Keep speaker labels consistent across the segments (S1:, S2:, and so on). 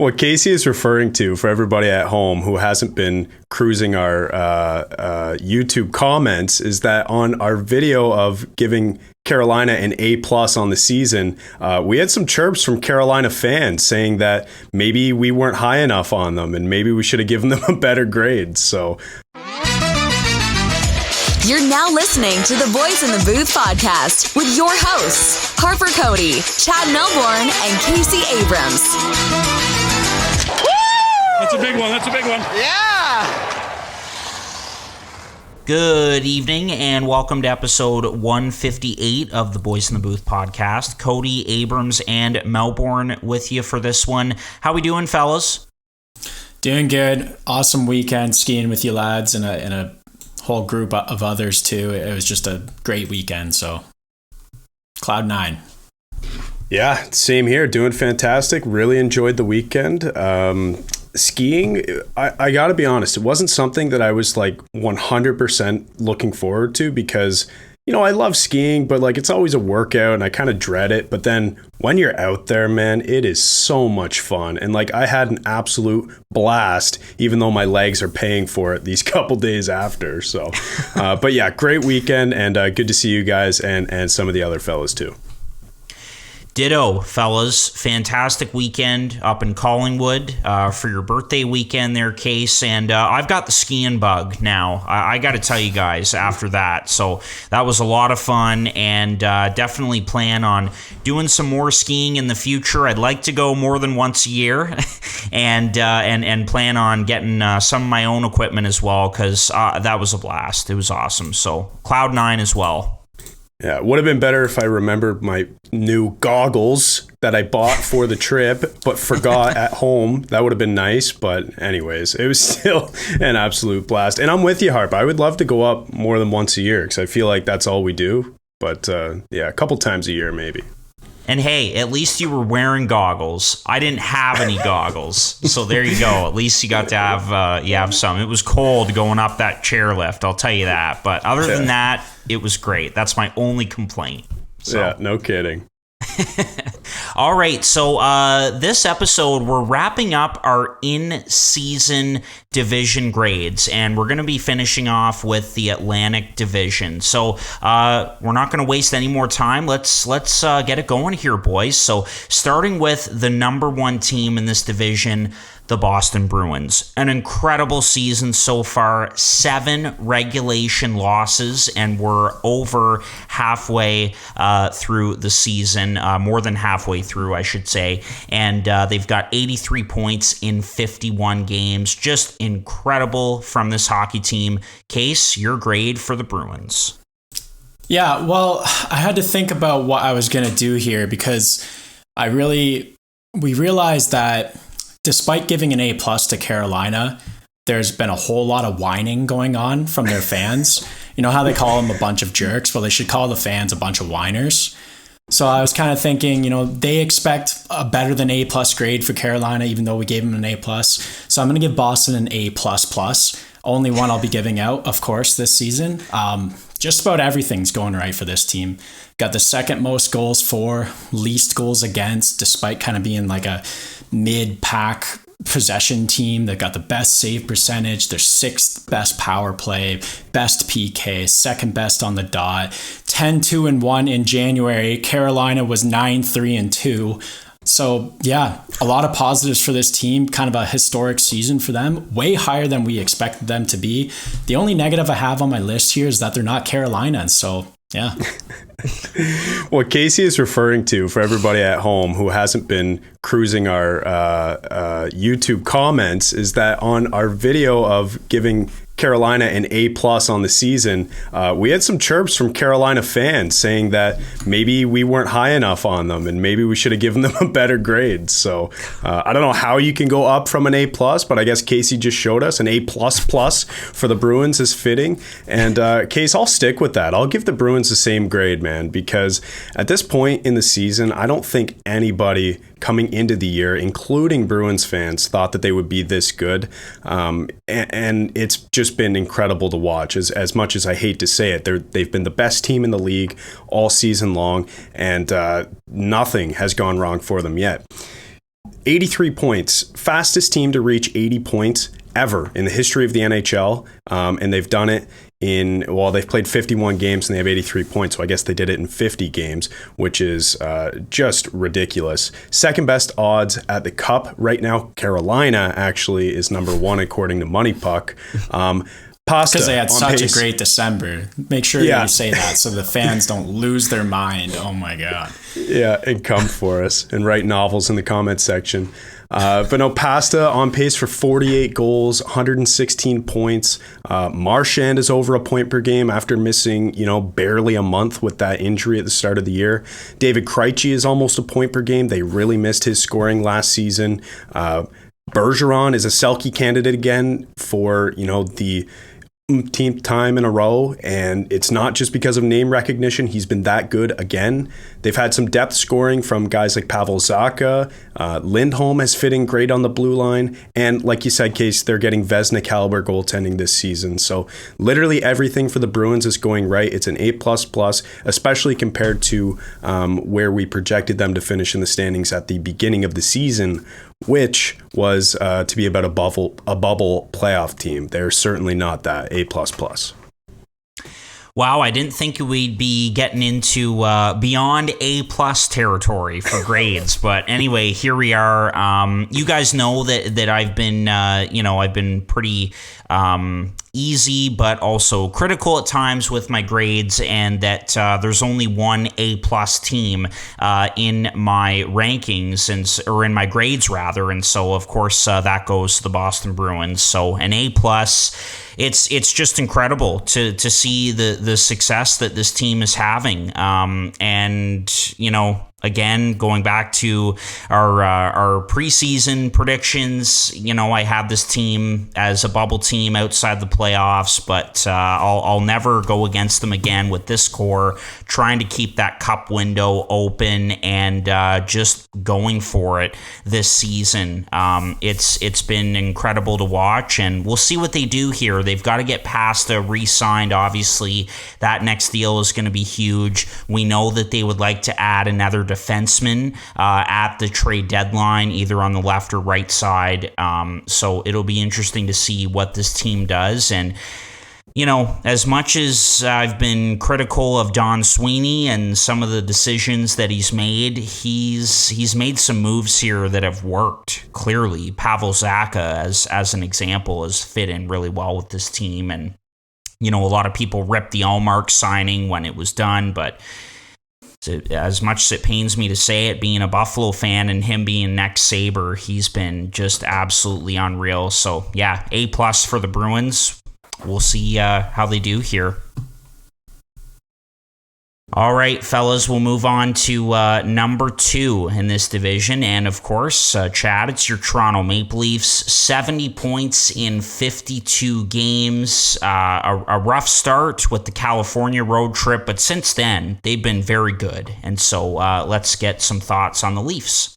S1: What Casey is referring to, for everybody at home who hasn't been cruising our YouTube comments, is that on our video of giving Carolina an A+ on the season, we had some chirps from Carolina fans saying that maybe we weren't high enough on them and maybe we should have given them a better grade. So
S2: you're now listening to the Boys in the Booth podcast with your hosts, Harper Cody, Chad Melbourne, and Casey Abrams.
S3: That's a big one.
S4: Yeah!
S5: Good evening and welcome to episode 158 of the Boys in the Booth podcast. Cody, Abrams, and Melbourne with you for this one. How we doing, fellas?
S6: Doing good. Awesome weekend skiing with you lads and a whole group of others too. It was just a great weekend, so Cloud 9.
S1: yeah, same here. Doing fantastic. Really enjoyed the weekend. Skiing, I gotta be honest, it wasn't something that I was like 100% looking forward to because, you know, I love skiing, but like it's always a workout and I kind of dread it. But then when you're out there, man, it is so much fun. And like I had an absolute blast, even though my legs are paying for it these couple days after. So, but yeah, great weekend and good to see you guys and some of the other fellas too.
S5: Ditto, fellas. Fantastic weekend up in Collingwood for your birthday weekend there, Case. And I've got the skiing bug now. I got to tell you guys after that. So that was a lot of fun and definitely plan on doing some more skiing in the future. I'd like to go more than once a year and plan on getting some of my own equipment as well because that was a blast. It was awesome. So Cloud 9 as well.
S1: Yeah, it would have been better if I remembered my new goggles that I bought for the trip, but forgot at home. That would have been nice. But anyways, it was still an absolute blast. And I'm with you, Harp. I would love to go up more than once a year because I feel like that's all we do. But yeah, a couple times a year maybe.
S5: And hey, at least you were wearing goggles. I didn't have any goggles. So there you go. At least you got to have some. It was cold going up that chairlift, I'll tell you that. But other than that, it was great. That's my only complaint. So.
S1: Yeah, no kidding.
S5: All right, so this episode, we're wrapping up our in-season division grades, and we're going to be finishing off with the Atlantic Division. So we're not going to waste any more time. Let's get it going here, boys. So starting with the number one team in this division, the Boston Bruins. An incredible season so far, 7 regulation losses, and we're over halfway through the season, more than halfway through, I should say. And they've got 83 points in 51 games. Just incredible from this hockey team. Case, your grade for the Bruins.
S6: Yeah, well, I had to think about what I was going to do here because we realized that despite giving an A+ to Carolina, there's been a whole lot of whining going on from their fans. You know how they call them a bunch of jerks? Well, they should call the fans a bunch of whiners. So I was kind of thinking, you know, they expect a better than A+ grade for Carolina, even though we gave them an A+. So I'm going to give Boston an A++. Only one I'll be giving out, of course, this season. Just about everything's going right for this team. Got the second most goals for, least goals against, despite kind of being like a mid-pack possession team. They've got the best save percentage, their 6th best power play, best PK, second best on the dot, 10-2-1 in January. Carolina was 9-3-2. So yeah, a lot of positives for this team, kind of a historic season for them, way higher than we expected them to be. The only negative I have on my list here is that they're not Carolina, and so yeah.
S1: What Casey is referring to, for everybody at home who hasn't been cruising our YouTube comments, is that on our video of giving Carolina an A+ on the season, we had some chirps from Carolina fans saying that maybe we weren't high enough on them and maybe we should have given them a better grade. So I don't know how you can go up from an A+, but I guess Casey just showed us an A++ for the Bruins is fitting. And Case, I'll stick with that. I'll give the Bruins the same grade, man, because at this point in the season, I don't think anybody coming into the year, including Bruins fans, thought that they would be this good. And it's just been incredible to watch. As much as I hate to say it, they've been the best team in the league all season long, and nothing has gone wrong for them yet. 83 points. Fastest team to reach 80 points ever in the history of the NHL. And they've done it they've played 51 games and they have 83 points. So I guess they did it in 50 games, which is just ridiculous. Second best odds at the Cup right now. Carolina actually is number one according to Money Puck. Pasta
S6: because they had such
S1: pace.
S6: a great December. Make sure that you say that so the fans don't lose their mind. Oh my God.
S1: Yeah, and come for us and write novels in the comments section. But no, Pasta on pace for 48 goals, 116 points. Marchand is over a point per game after missing, barely a month with that injury at the start of the year. David Krejci is almost a point per game. They really missed his scoring last season. Bergeron is a Selke candidate again for, the 18th time in a row, and it's not just because of name recognition. He's been that good again. They've had some depth scoring from guys like Pavel Zacha. Lindholm has fitting great on the blue line, and like you said, Case, they're getting Vezina caliber goaltending this season. So literally everything for the Bruins is going right. It's an A++, especially compared to where we projected them to finish in the standings at the beginning of the season, which was to be about a bubble playoff team. They're certainly not that. A++.
S5: Wow, I didn't think we'd be getting into beyond A+ territory for grades, but anyway, here we are. You guys know that I've been, I've been pretty easy, but also critical at times with my grades, and that there's only one A+ team in my rankings or in my grades rather, and so of course that goes to the Boston Bruins. So an A+. It's just incredible to see the success that this team is having, and again, going back to our preseason predictions, I have this team as a bubble team outside the playoffs, but I'll never go against them again with this core, trying to keep that cup window open and just going for it this season. It's been incredible to watch, and we'll see what they do here. They've got to get past the re-signed. Obviously, that next deal is going to be huge. We know that they would like to add another defenseman at the trade deadline, either on the left or right side. So it'll be interesting to see what this team does. And as much as I've been critical of Don Sweeney and some of the decisions that he's made, he's made some moves here that have worked. Clearly, Pavel Zacha, as an example, has fit in really well with this team. And, a lot of people ripped the Allmark signing when it was done, but as much as it pains me to say it, being a Buffalo fan and him being next Sabre, he's been just absolutely unreal. So, yeah, A+ for the Bruins. We'll see how they do here. All right, fellas, we'll move on to number 2 in this division. And, of course, Chad, it's your Toronto Maple Leafs. 70 points in 52 games. A rough start with the California road trip, but since then, they've been very good. And so let's get some thoughts on the Leafs.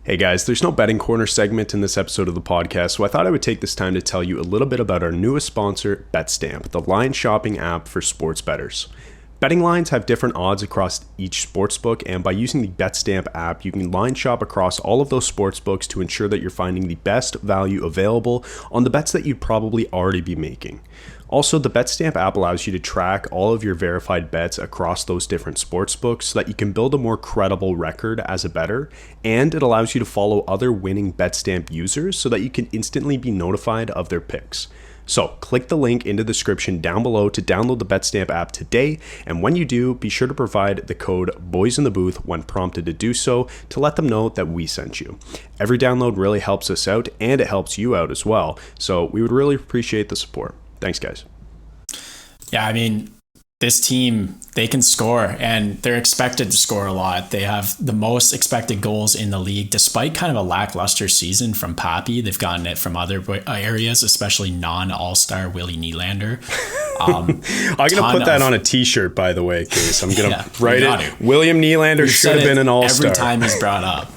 S1: Hey guys, there's no betting corner segment in this episode of the podcast, so I thought I would take this time to tell you a little bit about our newest sponsor, BetStamp, the line shopping app for sports bettors. Betting lines have different odds across each sportsbook, and by using the BetStamp app, you can line shop across all of those sportsbooks to ensure that you're finding the best value available on the bets that you'd probably already be making. Also, the BetStamp app allows you to track all of your verified bets across those different sportsbooks so that you can build a more credible record as a bettor, and it allows you to follow other winning BetStamp users so that you can instantly be notified of their picks. So click the link in the description down below to download the BetStamp app today, and when you do, be sure to provide the code BOYSINTHEBOOTH when prompted to do so to let them know that we sent you. Every download really helps us out, and it helps you out as well, so we would really appreciate the support. Thanks, guys.
S6: Yeah, I mean, this team, they can score, and they're expected to score a lot. They have the most expected goals in the league, despite kind of a lackluster season from Pappy. They've gotten it from other areas, especially non-all-star Willie Nylander.
S1: I'm going to put that on a t-shirt, by the way, Case. I'm going to write it. William Nylander should have been an all-star.
S6: Every time he's brought up.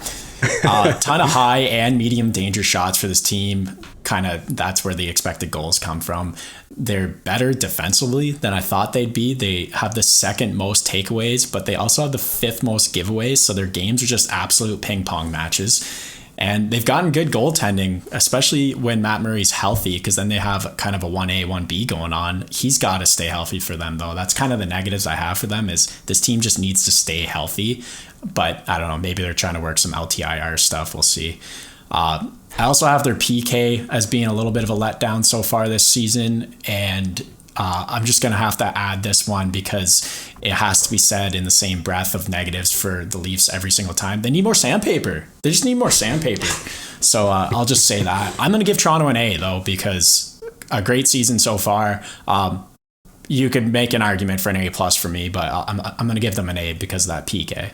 S6: A ton of high and medium danger shots for this team. that's where the expected goals come from. They're better defensively than I thought they'd be. They have the second most takeaways, but they also have the fifth most giveaways. So their games are just absolute ping pong matches. And they've gotten good goaltending, especially when Matt Murray's healthy, because then they have kind of a 1A, 1B going on. He's got to stay healthy for them, though. That's kind of the negatives I have for them, is this team just needs to stay healthy. But I don't know, maybe they're trying to work some LTIR stuff. We'll see. I also have their PK as being a little bit of a letdown so far this season, and I'm just going to have to add this one because it has to be said in the same breath of negatives for the Leafs every single time. They need more sandpaper. They just need more sandpaper. So I'll just say that. I'm going to give Toronto an A, though, because a great season so far. You could make an argument for an A+ for me, but I'm going to give them an A because of that PK.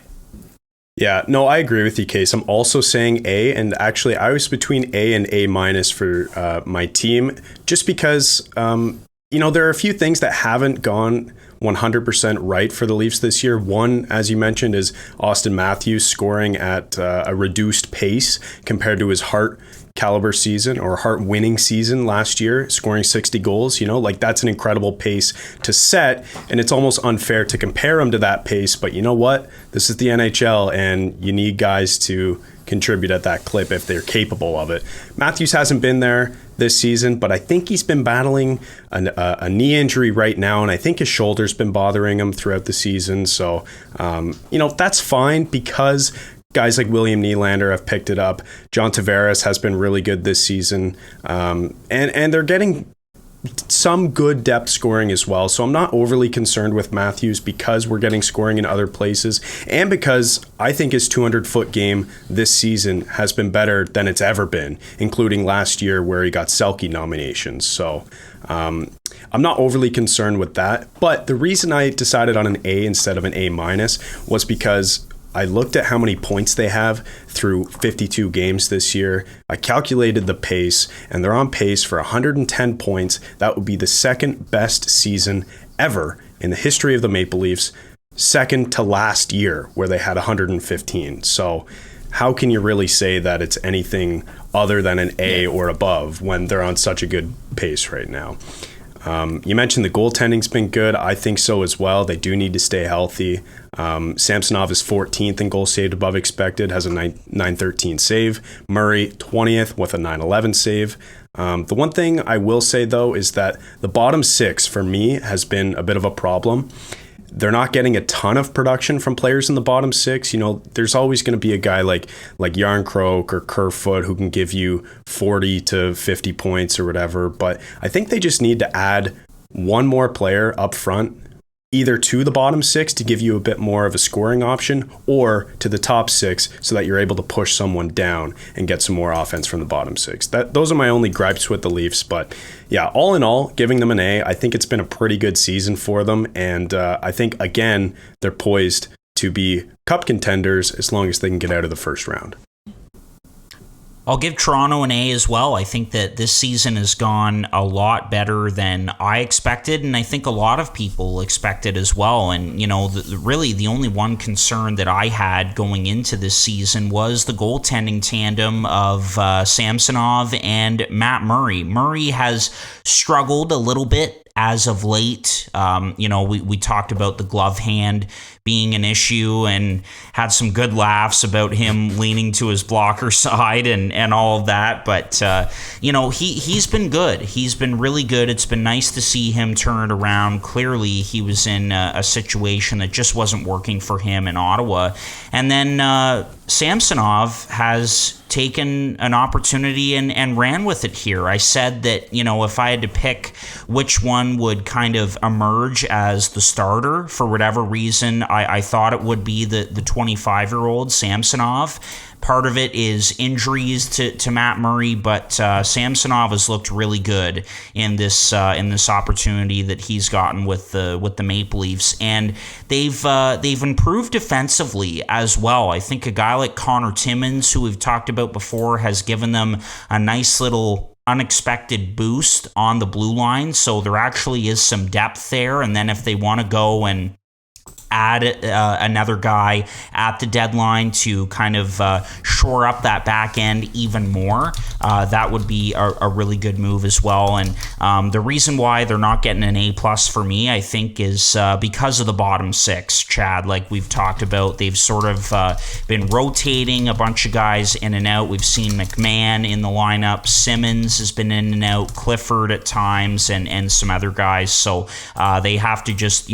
S1: Yeah, no, I agree with you, Case. I'm also saying A, and actually I was between A and A- for my team, just because, there are a few things that haven't gone 100% right for the Leafs this year. One, as you mentioned, is Austin Matthews scoring at a reduced pace compared to his Hart caliber season or Hart winning season last year, scoring 60 goals. That's an incredible pace to set, and it's almost unfair to compare him to that pace. But you know what? This is the NHL, and you need guys to contribute at that clip if they're capable of it. Matthews hasn't been there this season, but I think he's been battling a knee injury right now, and I think his shoulder's been bothering him throughout the season. So, that's fine because guys like William Nylander have picked it up. John Tavares has been really good this season, and they're getting some good depth scoring as well. So I'm not overly concerned with Matthews because we're getting scoring in other places, and because I think his 200-foot game this season has been better than it's ever been, including last year where he got Selke nominations. So I'm not overly concerned with that. But the reason I decided on an A instead of an A- was because I looked at how many points they have through 52 games this year. I calculated the pace, and they're on pace for 110 points. That would be the second best season ever in the history of the Maple Leafs, second to last year where they had 115. So how can you really say that it's anything other than an A or above when they're on such a good pace right now? You mentioned the goaltending's been good. I think so as well. They do need to stay healthy. Samsonov is 14th in goals saved above expected, has a 913 save. Murray 20th with a 911 save. The one thing I will say, though, is that the bottom six for me has been a bit of a problem. They're not getting a ton of production from players in the bottom six. There's always going to be a guy like Yarncroke or Kerfoot who can give you 40 to 50 points or whatever. But I think they just need to add one more player up front, either to the bottom six to give you a bit more of a scoring option, or to the top six so that you're able to push someone down and get some more offense from the bottom six. Those are my only gripes with the Leafs. But yeah, all in all, giving them an A. I think it's been a pretty good season for them. And I think, again, they're poised to be cup contenders as long as they can get out of the first round.
S5: I'll give Toronto an A as well. I think that this season has gone a lot better than I expected, and I think a lot of people expected as well. And, really the only one concern that I had going into this season was the goaltending tandem of Samsonov and Matt Murray. Murray has struggled a little bit as of late. We talked about the glove hand being an issue and had some good laughs about him leaning to his blocker side and all of that. But, he's been good. He's been really good. It's been nice to see him turn it around. Clearly, he was in a situation that just wasn't working for him in Ottawa. And then Samsonov has taken an opportunity and ran with it here. I said that, if I had to pick which one would kind of emerge as the starter for whatever reason, I thought it would be the 25-year-old Samsonov. Part of it is injuries to Matt Murray, but Samsonov has looked really good in this opportunity that he's gotten with the Maple Leafs, and they've improved defensively as well. I think a guy like Connor Timmins, who we've talked about before, has given them a nice little unexpected boost on the blue line. So there actually is some depth there, and then if they want to go and add another guy at the deadline to kind of shore up that back end even more, that would be a really good move as well. And the reason why they're not getting an A+ for me, I think, is because of the bottom six, Chad. Like we've talked about, they've sort of been rotating a bunch of guys in and out. We've seen McMahon in the lineup, Simmons has been in and out, Clifford at times, and some other guys. So they have to just,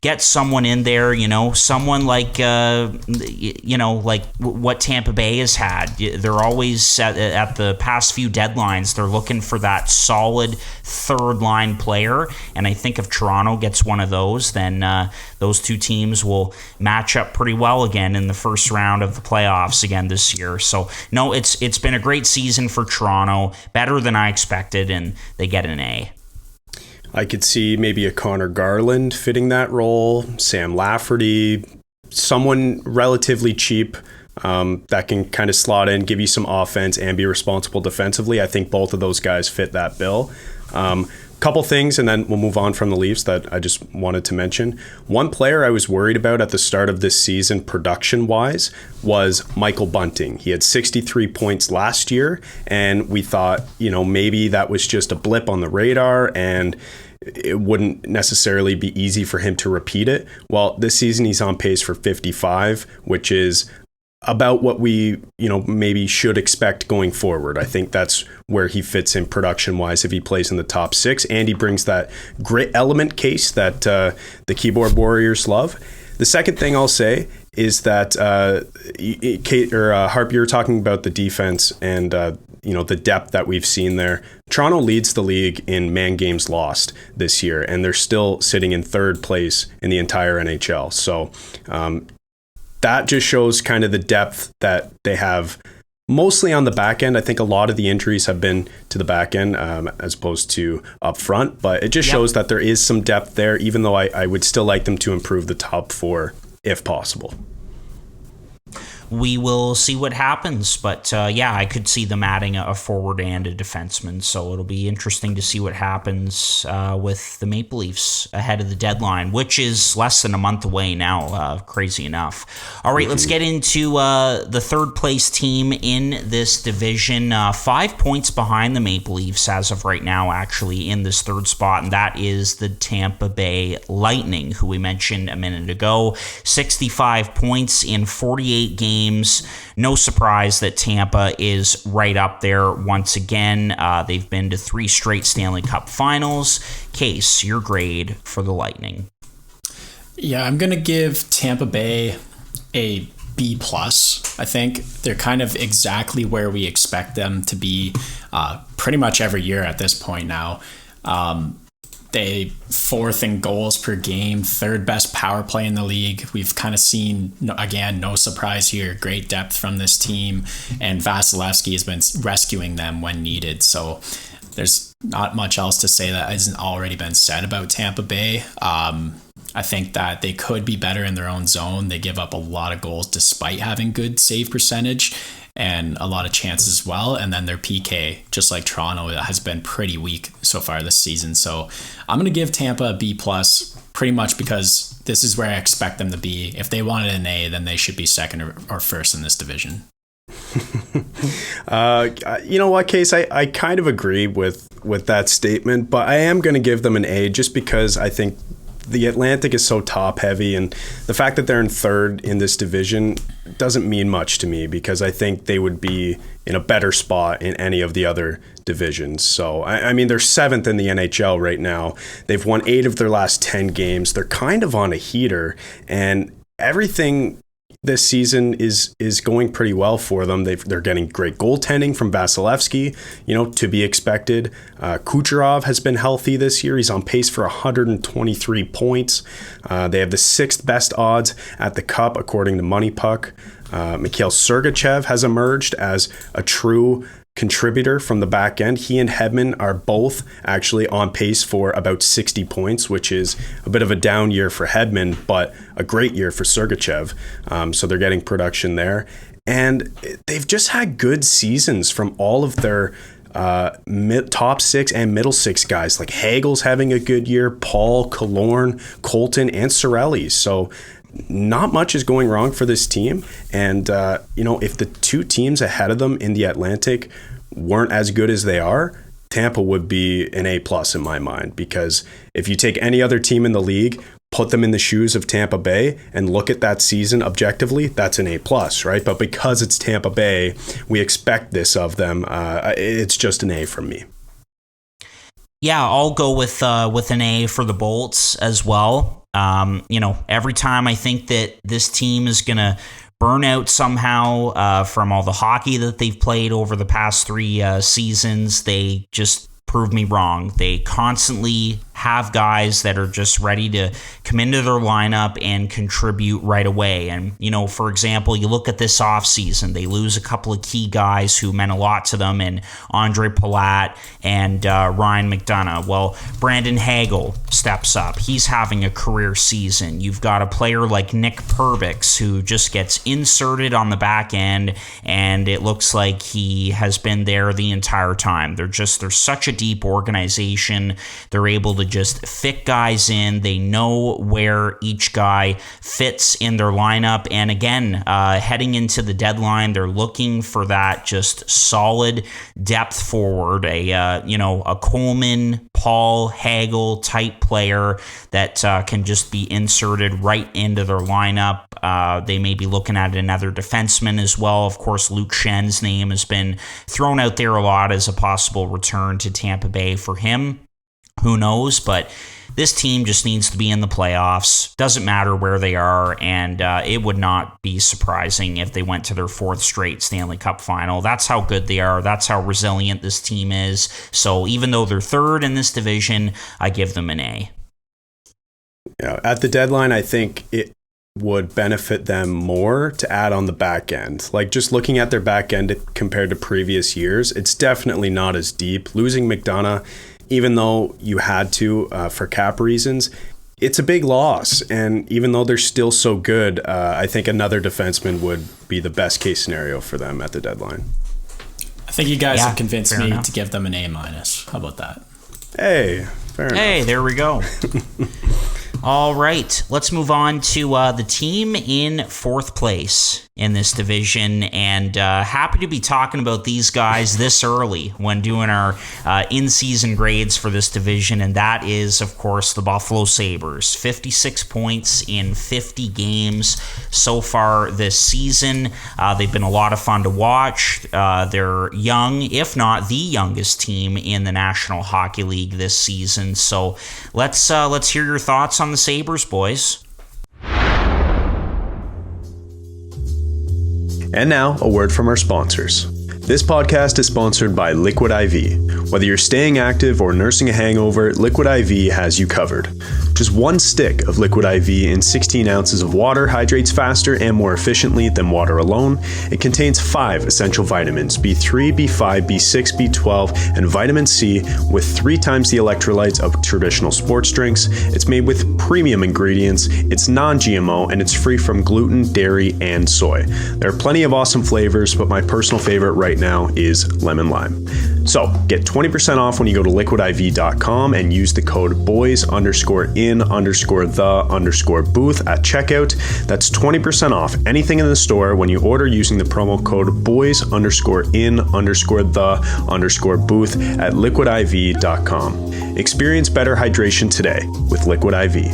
S5: get someone in there, someone like, like what Tampa Bay has had. They're always at the past few deadlines, they're looking for that solid third line player. And I think if Toronto gets one of those, then those two teams will match up pretty well again in the first round of the playoffs again this year. So no, it's been a great season for Toronto, better than I expected, and they get an A.
S1: I could see maybe a Connor Garland fitting that role, Sam Lafferty, someone relatively cheap that can kind of slot in, give you some offense, and be responsible defensively. I think both of those guys fit that bill. Couple things, and then we'll move on from the Leafs that I just wanted to mention. One player I was worried about at the start of this season, production-wise, was Michael Bunting. He had 63 points last year, and we thought, maybe that was just a blip on the radar, and it wouldn't necessarily be easy for him to repeat it. Well, this season he's on pace for 55, which is about what we, maybe should expect going forward. I think that's where he fits in production-wise if he plays in the top six, and he brings that grit element case that the keyboard warriors love. The second thing I'll say is that Kate or Harp, you were talking about the defense and the depth that we've seen there. Toronto leads the league in man games lost this year, and they're still sitting in third place in the entire NHL. So that just shows kind of the depth that they have mostly on the back end. I think a lot of the injuries have been to the back end as opposed to up front, but it just shows that there is some depth there, even though I would still like them to improve the top four if possible.
S5: We will see what happens, but I could see them adding a forward and a defenseman, so it'll be interesting to see what happens with the Maple Leafs ahead of the deadline, which is less than a month away now, crazy enough. All right, let's get into the third place team in this division, 5 points behind the Maple Leafs as of right now, actually, in this third spot, and that is the Tampa Bay Lightning, who we mentioned a minute ago. 65 points in 48 games. No surprise that Tampa is right up there once again. They've been to 3 straight Stanley Cup finals. Case, your grade for the Lightning.
S6: Yeah, I'm going to give Tampa Bay a B+. I think they're kind of exactly where we expect them to be pretty much every year at this point now. They 4th in goals per game, 3rd best power play in the league. We've kind of seen, again, no surprise here, great depth from this team, and Vasilevsky has been rescuing them when needed. So there's not much else to say that hasn't already been said about Tampa Bay. I think that they could be better in their own zone. They give up a lot of goals despite having good save percentage and a lot of chances as well. And then their PK, just like Toronto, has been pretty weak so far this season. So I'm going to give Tampa a B+, pretty much because this is where I expect them to be. If they wanted an A, then they should be second or first in this division.
S1: You know what, Case? I kind of agree with that statement, but I am going to give them an A just because I think the Atlantic is so top heavy, and the fact that they're in third in this division doesn't mean much to me because I think they would be in a better spot in any of the other divisions. So, I mean, they're 7th in the NHL right now. They've won 8 of their last 10 games. They're kind of on a heater, and everything this season is going pretty well for them. They're getting great goaltending from Vasilevsky, to be expected. Kucherov has been healthy this year. He's on pace for 123 points. They have the 6th best odds at the Cup, according to Money Puck. Mikhail Sergachev has emerged as a true contributor from the back end. He and Hedman are both actually on pace for about 60 points, which is a bit of a down year for Hedman, but a great year for Sergachev. So they're getting production there. And they've just had good seasons from all of their top 6 and middle 6 guys like Hagel's having a good year, Paul, Killorn, Colton, and Cirelli. So not much is going wrong for this team. And, if the two teams ahead of them in the Atlantic weren't as good as they are, Tampa would be an A+ in my mind, because if you take any other team in the league, put them in the shoes of Tampa Bay and look at that season objectively, that's an A+, right? But because it's Tampa Bay, we expect this of them. It's just an A from me.
S5: Yeah, I'll go with an A for the Bolts as well. Every time I think that this team is going to burn out somehow from all the hockey that they've played over the past 3 seasons, they just prove me wrong. They constantly have guys that are just ready to come into their lineup and contribute right away. And, for example, you look at this offseason, they lose a couple of key guys who meant a lot to them, and Andre Palat and Ryan McDonough. Well, Brandon Hagel steps up. He's having a career season. You've got a player like Nick Perbix who just gets inserted on the back end, and it looks like he has been there the entire time. They're such a deep organization. They're able to just fit guys in. They know where each guy fits in their lineup. And again, heading into the deadline, they're looking for that just solid depth forward, a Coleman, Paul, Hagel type player that can just be inserted right into their lineup. They may be looking at another defenseman as well. Of course, Luke Schen's name has been thrown out there a lot as a possible return to Tampa Bay for him. Who knows? But this team just needs to be in the playoffs. Doesn't matter where they are, and it would not be surprising if they went to their 4th straight Stanley Cup final. That's how good they are. That's how resilient this team is. So even though they're 3rd in this division, I give them an A.
S1: Yeah, at the deadline, I think it would benefit them more to add on the back end. Like, just looking at their back end compared to previous years, it's definitely not as deep. Losing McDonough, even though you had to for cap reasons, it's a big loss. And even though they're still so good, I think another defenseman would be the best case scenario for them at the deadline.
S6: I think you guys have convinced me to give them an A-. How about that?
S1: Hey, fair enough.
S5: Hey, there we go. All right, let's move on to the team in 4th place in this division, and happy to be talking about these guys this early when doing our in-season grades for this division, and that is, of course, the Buffalo Sabres. 56 points in 50 games so far this season. They've been a lot of fun to watch. They're young, if not the youngest team in the National Hockey League this season. So let's hear your thoughts on the Sabres, boys.
S1: And now, a word from our sponsors. This podcast is sponsored by Liquid IV. Whether you're staying active or nursing a hangover, Liquid IV has you covered. Just 1 stick of Liquid IV in 16 ounces of water hydrates faster and more efficiently than water alone. It contains 5 essential vitamins, B3, B5, B6, B12, and vitamin C, with 3 times the electrolytes of traditional sports drinks. It's made with premium ingredients, it's non-GMO, and it's free from gluten, dairy, and soy. There are plenty of awesome flavors, but my personal favorite right now is lemon lime. So get 20% off when you go to liquidiv.com and use the code boys_in_the_booth at checkout. That's 20% off anything in the store when you order using the promo code boys_in_the_booth at liquidiv.com. Experience better hydration today with Liquid IV.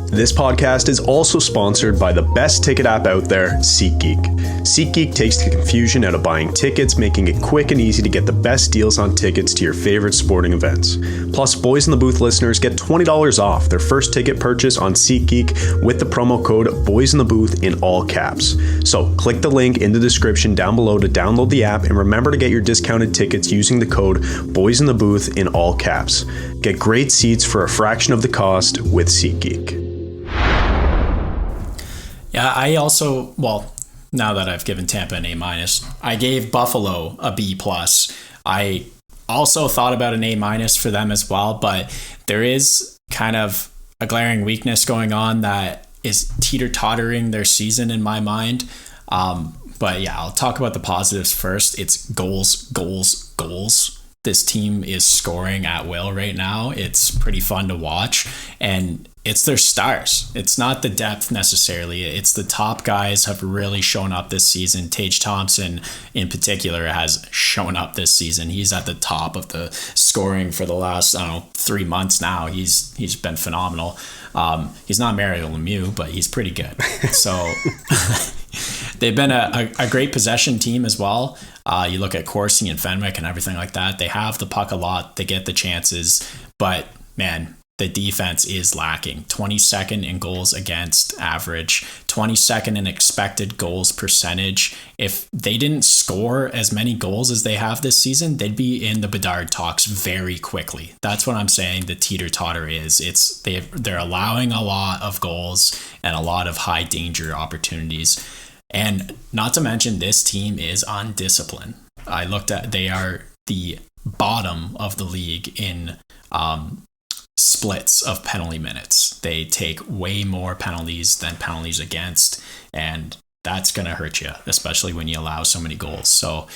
S1: This podcast is also sponsored by the best ticket app out there, SeatGeek. SeatGeek takes the confusion out of buying tickets, making it quick and easy to get the best deals on tickets to your favorite sporting events. Plus, Boys in the Booth listeners get $20 off their first ticket purchase on SeatGeek with the promo code Boys in the Booth in all caps. So click the link in the description down below to download the app, and remember to get your discounted tickets using the code Boys in the Booth in all caps. Get great seats for a fraction of the cost with SeatGeek.
S6: Yeah, I also, now that I've given Tampa an A-, I gave Buffalo a B+. I also thought about an A- for them as well, but there is kind of a glaring weakness going on that is teeter-tottering their season in my mind. But yeah, I'll talk about the positives first. It's goals, goals, goals. this team is scoring at will right now. It's pretty fun to watch, and it's their stars. It's not the depth necessarily. It's the top guys have really shown up this season. Tage Thompson in particular has shown up this season. He's at the top of the scoring for the last, 3 months now. He's been phenomenal. He's not Mario Lemieux, but he's pretty good. So they've been a great possession team as well. You look at Corsi and Fenwick and everything like that. They have the puck a lot. They get the chances. But, man, the defense is lacking. 22nd in goals against average, 22nd in expected goals percentage. If they didn't score as many goals as they have this season, they'd be in the Bedard talks very quickly. That's what I'm saying the teeter-totter is. They're allowing a lot of goals and a lot of high danger opportunities. And not to mention, this team is undisciplined. I looked at, they are the bottom of the league in splits of penalty minutes. They take way more penalties than penalties against, and that's going to hurt you, especially when you allow so many goals. So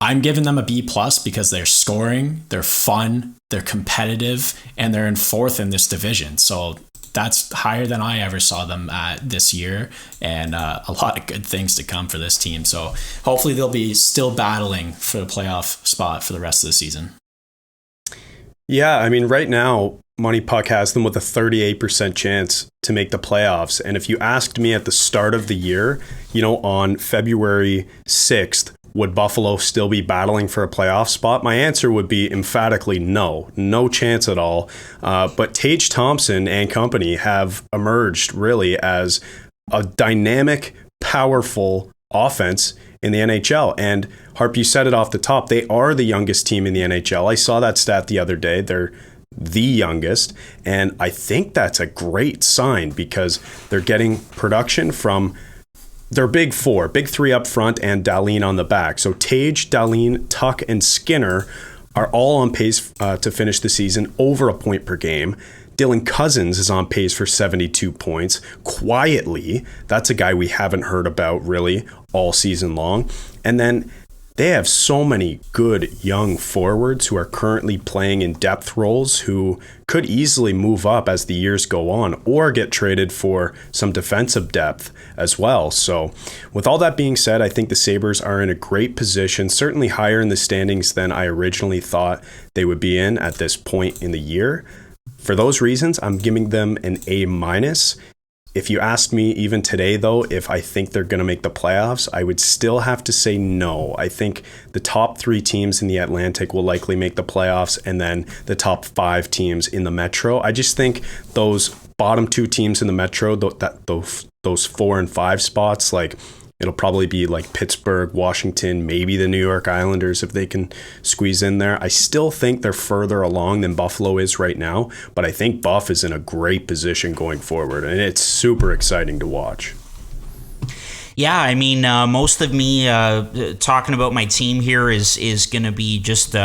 S6: I'm giving them a B+ because they're scoring, they're fun, they're competitive, and they're in 4th in this division. So that's higher than I ever saw them at this year, and a lot of good things to come for this team. So hopefully they'll be still battling for the playoff spot for the rest of the season.
S1: Yeah, I mean, right now, Money Puck has them with a 38% chance to make the playoffs. And if you asked me at the start of the year, on February 6th, would Buffalo still be battling for a playoff spot? My answer would be emphatically no chance at all. But Tage Thompson and company have emerged really as a dynamic, powerful offense in the NHL. And Harp, you said it off the top, they are the youngest team in the NHL. I saw that stat the other day. They're the youngest, and I think that's a great sign because they're getting production from their big three up front and Dahlin on the back. So Tage, Dahlin, Tuch, and Skinner are all on pace to finish the season over a point per game. Dylan Cousins is on pace for 72 points. Quietly, that's a guy we haven't heard about really all season long. And then they have so many good young forwards who are currently playing in depth roles who could easily move up as the years go on or get traded for some defensive depth as well. So with all that being said, I think the Sabres are in a great position, certainly higher in the standings than I originally thought they would be in at this point in the year. For those reasons, I'm giving them an A-. If you asked me even today, though, if I think they're going to make the playoffs, I would still have to say no. I think the top 3 teams in the Atlantic will likely make the playoffs, and then the top 5 teams in the Metro. I just think those bottom 2 teams in the Metro, those 4 and 5 spots, like it'll probably be like Pittsburgh, Washington, maybe the New York Islanders if they can squeeze in there. I still think they're further along than Buffalo is right now, but I think Buff is in a great position going forward, and it's super exciting to watch.
S5: Yeah, I mean, most of me talking about my team here is going to be just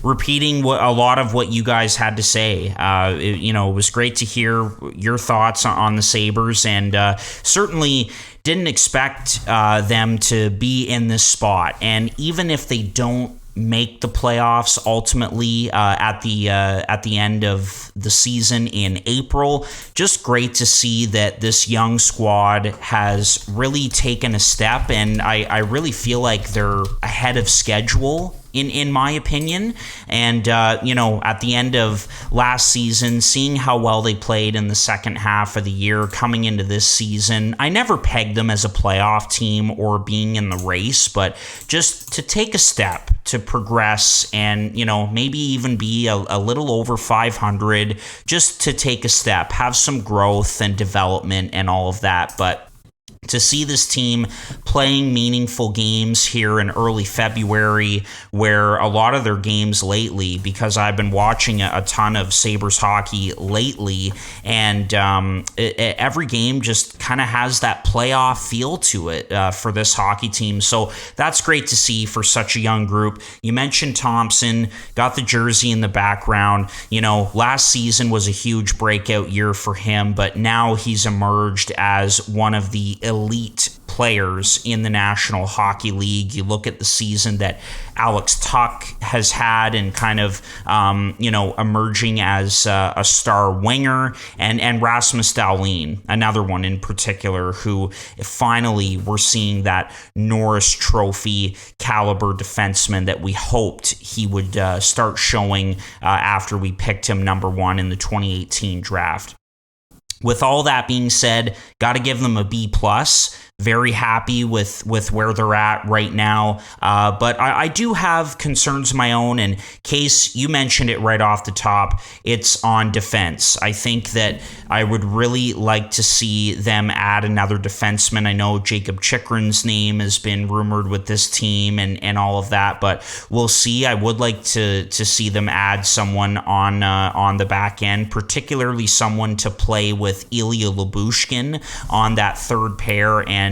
S5: repeating a lot of what you guys had to say. It was great to hear your thoughts on the Sabres, and certainly didn't expect them to be in this spot. And even if they don't make the playoffs ultimately at the end of the season in April, just great to see that this young squad has really taken a step, and I really feel like they're ahead of schedule in my opinion. And at the end of last season, seeing how well they played in the second half of the year coming into this season, I never pegged them as a playoff team or being in the race, but just to take a step to progress and maybe even be a little over 500, just to take a step, have some growth and development and all of that. But to see this team playing meaningful games here in early February, where a lot of their games lately, because I've been watching a ton of Sabres hockey lately, and every game just kind of has that playoff feel to it for this hockey team. So that's great to see for such a young group. You mentioned Thompson, got the jersey in the background. Last season was a huge breakout year for him, but now he's emerged as one of the elite players in the National Hockey League. You look at the season that Alex Tuch has had and kind of, emerging as a star winger, and Rasmus Dahlin, another one in particular, who finally we're seeing that Norris Trophy caliber defenseman that we hoped he would start showing after we picked him number 1 in the 2018 draft. With all that being said, got to give them a B+. Very happy with where they're at right now. But I do have concerns of my own. And Case, you mentioned it right off the top. It's on defense. I think that I would really like to see them add another defenseman. I know Jacob Chychrun's name has been rumored with this team and all of that, but we'll see. I would like to see them add someone on the back end, particularly someone to play with Ilya Lyubushkin on that third pair, and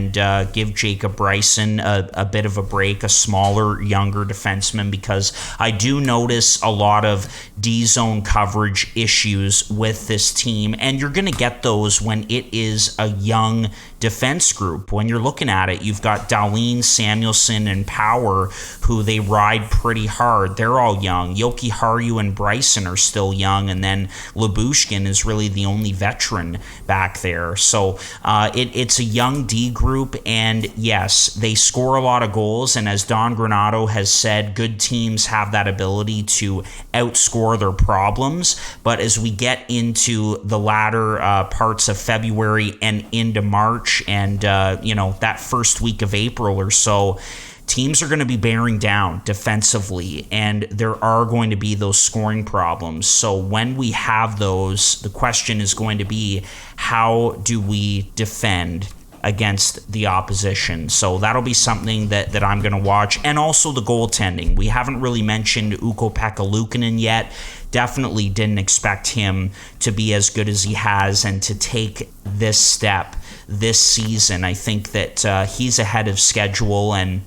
S5: give Jacob Bryson a bit of a break, a smaller, younger defenseman, because I do notice a lot of D-zone coverage issues with this team, and you're going to get those when it is a young defense group. When you're looking at it, you've got Dahlin, Samuelsson, and Power, who they ride pretty hard. They're all young. Jokiharju and Bryson are still young, and then Lyubushkin is really the only veteran back there. So it's a young D group, and yes, they score a lot of goals, and as Don Granato has said, good teams have that ability to outscore their problems. But as we get into the latter parts of February and into March, and that first week of April or so, teams are going to be bearing down defensively, and there are going to be those scoring problems. So when we have those, the question is going to be, how do we defend against the opposition? So that'll be something that I'm going to watch. And also the goaltending. We haven't really mentioned Ukko-Pekka Luukkonen yet. Definitely didn't expect him to be as good as he has and to take this step this season. I think that he's ahead of schedule, and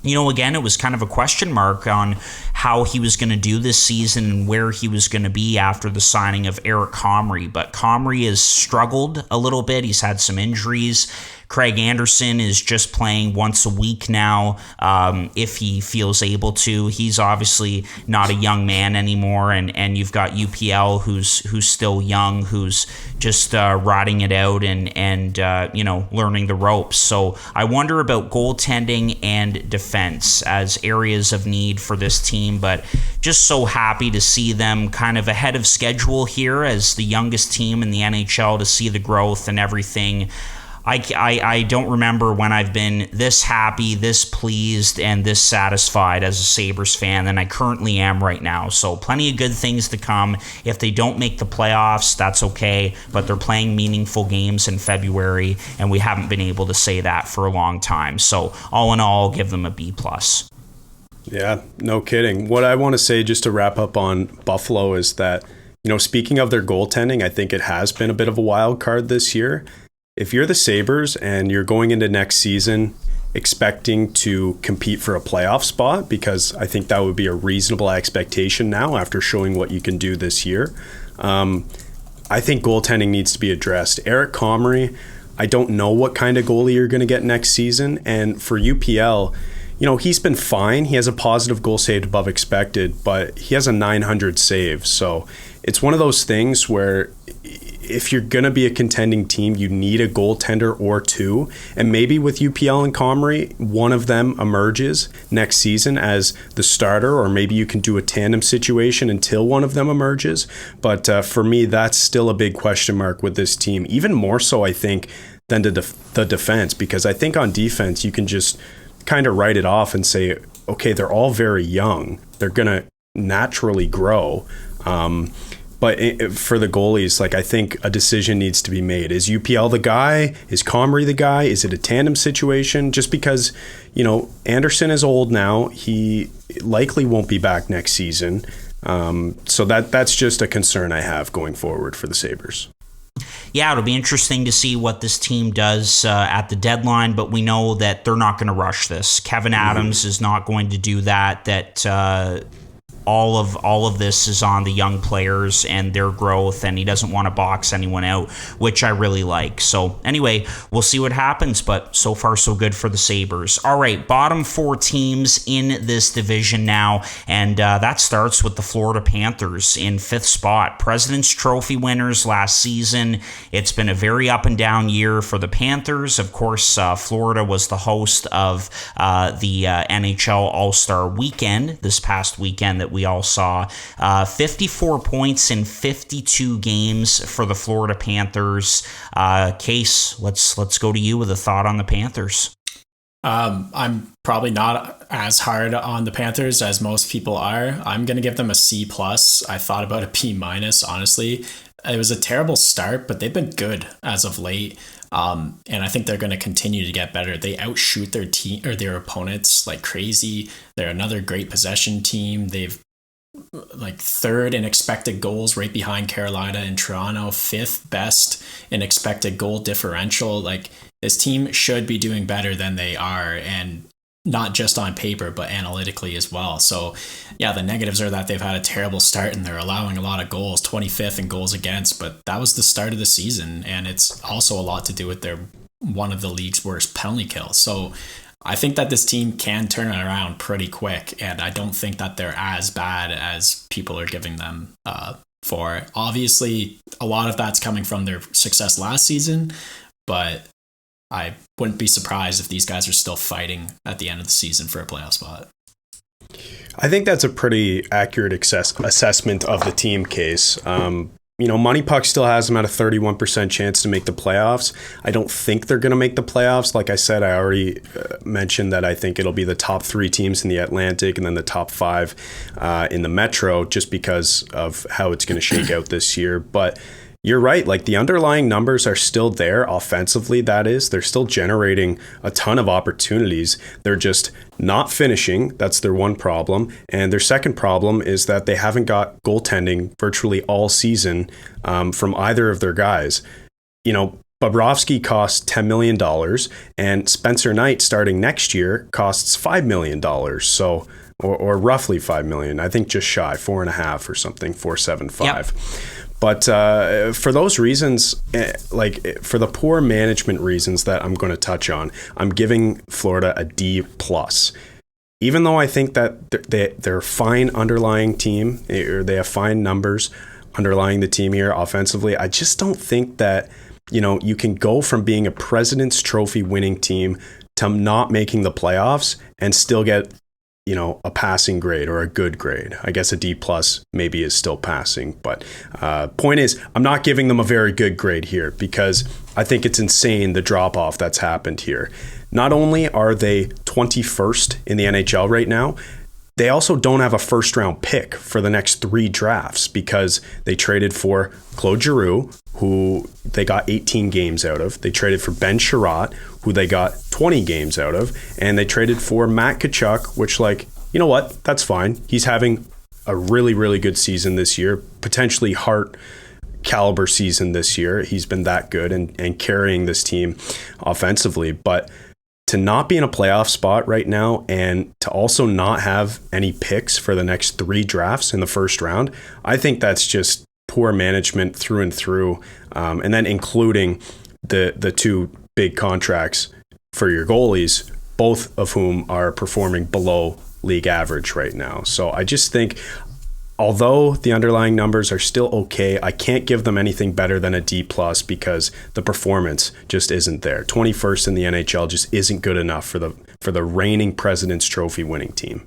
S5: again, it was kind of a question mark on how he was going to do this season and where he was going to be after the signing of Eric Comrie. But Comrie has struggled a little bit. He's had some injuries. Craig Anderson is just playing once a week now, if he feels able to. He's obviously not a young man anymore, and you've got UPL who's still young, who's just riding it out and learning the ropes. So I wonder about goaltending and defense as areas of need for this team, but just so happy to see them kind of ahead of schedule here as the youngest team in the NHL, to see the growth and everything. I don't remember when I've been this happy, this pleased, and this satisfied as a Sabres fan than I currently am right now. So plenty of good things to come. If they don't make the playoffs, that's okay, but they're playing meaningful games in February, and we haven't been able to say that for a long time. So all in all, I'll give them a B+.
S1: Yeah, no kidding. What I want to say just to wrap up on Buffalo is that, speaking of their goaltending, I think it has been a bit of a wild card this year. If you're the Sabres and you're going into next season expecting to compete for a playoff spot, because I think that would be a reasonable expectation now after showing what you can do this year, I think goaltending needs to be addressed. Eric Comrie, I don't know what kind of goalie you're going to get next season. And for UPL, he's been fine. He has a positive goal saved above expected, but he has a 900 save. So it's one of those things where if you're going to be a contending team, you need a goaltender or two. And maybe with UPL and Comrie, one of them emerges next season as the starter, or maybe you can do a tandem situation until one of them emerges. But for me, that's still a big question mark with this team, even more so, I think, than the defense, because I think on defense, you can just kind of write it off and say, okay, they're all very young. They're going to naturally grow. But for the goalies, I think a decision needs to be made. Is UPL the guy? Is Comrie the guy? Is it a tandem situation? Just because, Anderson is old now. He likely won't be back next season. So that's just a concern I have going forward for the Sabres.
S5: Yeah, it'll be interesting to see what this team does at the deadline, but we know that they're not going to rush this. Kevin Adams is not going to do that all of this is on the young players and their growth, and he doesn't want to box anyone out, which I really like. So anyway, we'll see what happens, but so far so good for the Sabres. All right, bottom 4 teams in this division now, and that starts with the Florida Panthers in 5th spot. President's Trophy winners last season. It's been a very up and down year for the Panthers. Of course, Florida was the host of the NHL All-Star Weekend this past weekend that we all saw. 54 points in 52 games for the Florida Panthers. Case, let's go to you with a thought on the Panthers.
S6: I'm probably not as hard on the Panthers as most people are. I'm going to give them a C+. I thought about a B-, honestly. It was a terrible start, but they've been good as of late. And I think they're going to continue to get better. They outshoot their team or their opponents like crazy. They're another great possession team. They've like 3rd in expected goals, right behind Carolina and Toronto, 5th best in expected goal differential. Like, this team should be doing better than they are, and not just on paper, but analytically as well. So yeah, the negatives are that they've had a terrible start and they're allowing a lot of goals, 25th in goals against, but that was the start of the season, and it's also a lot to do with their one of the league's worst penalty kills. So I think that this team can turn it around pretty quick, and I don't think that they're as bad as people are giving them for. Obviously, a lot of that's coming from their success last season, but I wouldn't be surprised if these guys are still fighting at the end of the season for a playoff spot.
S1: I think that's a pretty accurate assessment of the team, Case. Money Puck still has them at a 31% chance to make the playoffs. I don't think they're going to make the playoffs. Like I said, I already mentioned that I think it'll be the top 3 teams in the Atlantic and then the top 5 in the Metro, just because of how it's going to shake out this year. But you're right. Like, the underlying numbers are still there offensively. That is, they're still generating a ton of opportunities. They're just not finishing. That's their one problem. And their second problem is that they haven't got goaltending virtually all season from either of their guys. Bobrovsky costs $10 million, and Spencer Knight starting next year costs $5 million. So, or roughly $5 million. I think just shy, 4.5 or something, 4.75. Yep. But for those reasons, for the poor management reasons that I'm going to touch on, I'm giving Florida a D+. Even though I think that they're a fine underlying team, or they have fine numbers underlying the team here offensively, I just don't think that, you can go from being a President's Trophy winning team to not making the playoffs and still get a passing grade or a good grade. I guess a D+ maybe is still passing, but point is, I'm not giving them a very good grade here because I think it's insane the drop off that's happened here. Not only are they 21st in the NHL right now, they also don't have a first round pick for the next 3 drafts because they traded for Claude Giroux, who they got 18 games out of. They traded for Ben Chiarot, who they got 20 games out of. And they traded for Matt Tkachuk, which, you know what? That's fine. He's having a really, really good season this year, potentially Hart caliber season this year. He's been that good and carrying this team offensively. But to not be in a playoff spot right now and to also not have any picks for the next 3 drafts in the first round, I think that's just poor management through and through. And then including the 2 big contracts for your goalies, both of whom are performing below league average right now. So I just think, although the underlying numbers are still okay, I can't give them anything better than a D+ because the performance just isn't there. 21st in the NHL just isn't good enough for the reigning President's Trophy winning team.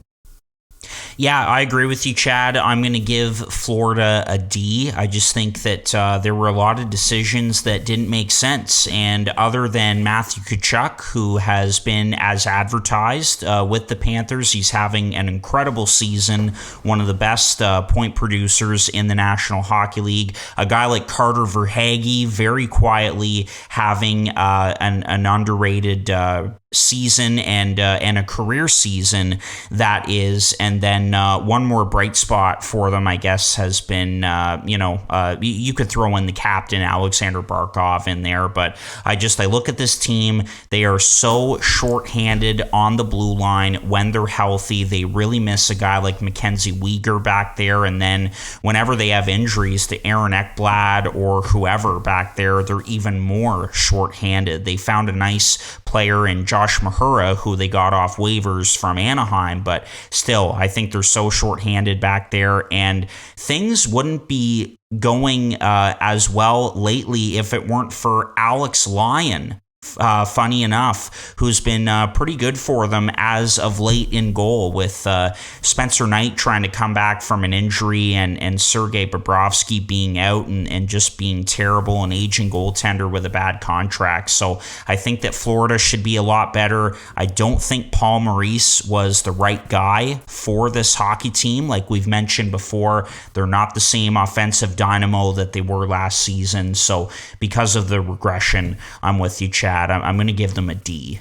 S5: Yeah, I agree with you, Chad. I'm going to give Florida a D. I just think that there were a lot of decisions that didn't make sense. And other than Matthew Tkachuk, who has been as advertised with the Panthers, he's having an incredible season, one of the best point producers in the National Hockey League. A guy like Carter Verhaeghe, very quietly having an underrated season and a career season that is. And then one more bright spot for them, I guess, has been you could throw in the captain Alexander Barkov in there, but I look at this team. They are so shorthanded on the blue line when they're healthy. They really miss a guy like Mackenzie Weegar back there, and then whenever they have injuries to Aaron Ekblad or whoever back there, they're even more shorthanded. They found a nice player in Josh Mahura, who they got off waivers from Anaheim, but still, I think they're so shorthanded back there, and things wouldn't be going as well lately if it weren't for Alex Lyon. Funny enough, who's been pretty good for them as of late in goal, with Spencer Knight trying to come back from an injury and Sergei Bobrovsky being out and just being terrible, an aging goaltender with a bad contract. So I think that Florida should be a lot better. I don't think Paul Maurice was the right guy for this hockey team. Like we've mentioned before, they're not the same offensive dynamo that they were last season. So because of the regression, I'm with you, Chad. I'm going to give them a D.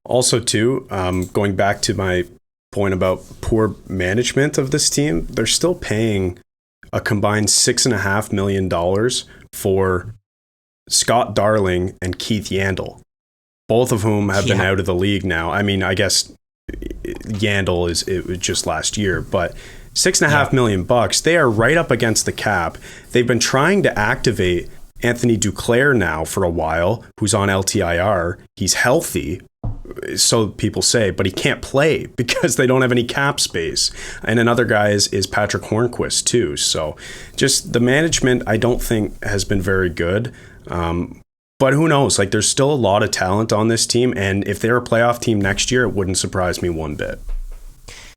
S1: Also, too, going back to my point about poor management of this team, they're still paying a combined $6.5 million for Scott Darling and Keith Yandel, both of whom have been out of the league now. I mean, I guess Yandel it was just last year, but $6.5 million bucks. They are right up against the cap. They've been trying to activate Anthony Duclair now for a while, who's on LTIR. He's healthy, so people say, but he can't play because they don't have any cap space. And another guy is Patrick Hornquist too. So just the management, I don't think has been very good. But who knows? Like, there's still a lot of talent on this team, and if they're a playoff team next year, it wouldn't surprise me one bit.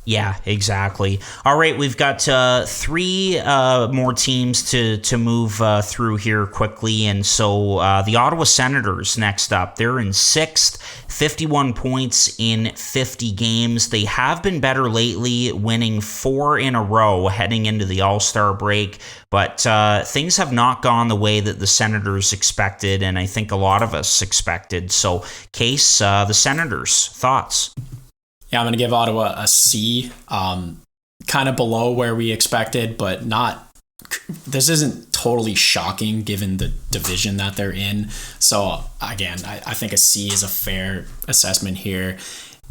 S5: Yeah, exactly. All right, we've got three more teams to move through here quickly. And so the Ottawa Senators next up. They're in 6th, 51 points in 50 games. They have been better lately, winning 4 in a row heading into the All-Star break. But things have not gone the way that the Senators expected, and I think a lot of us expected. So, Case, the Senators, thoughts?
S6: Yeah, I'm going to give Ottawa a C, kind of below where we expected, but not. This isn't totally shocking given the division that they're in. So again, I think a C is a fair assessment here.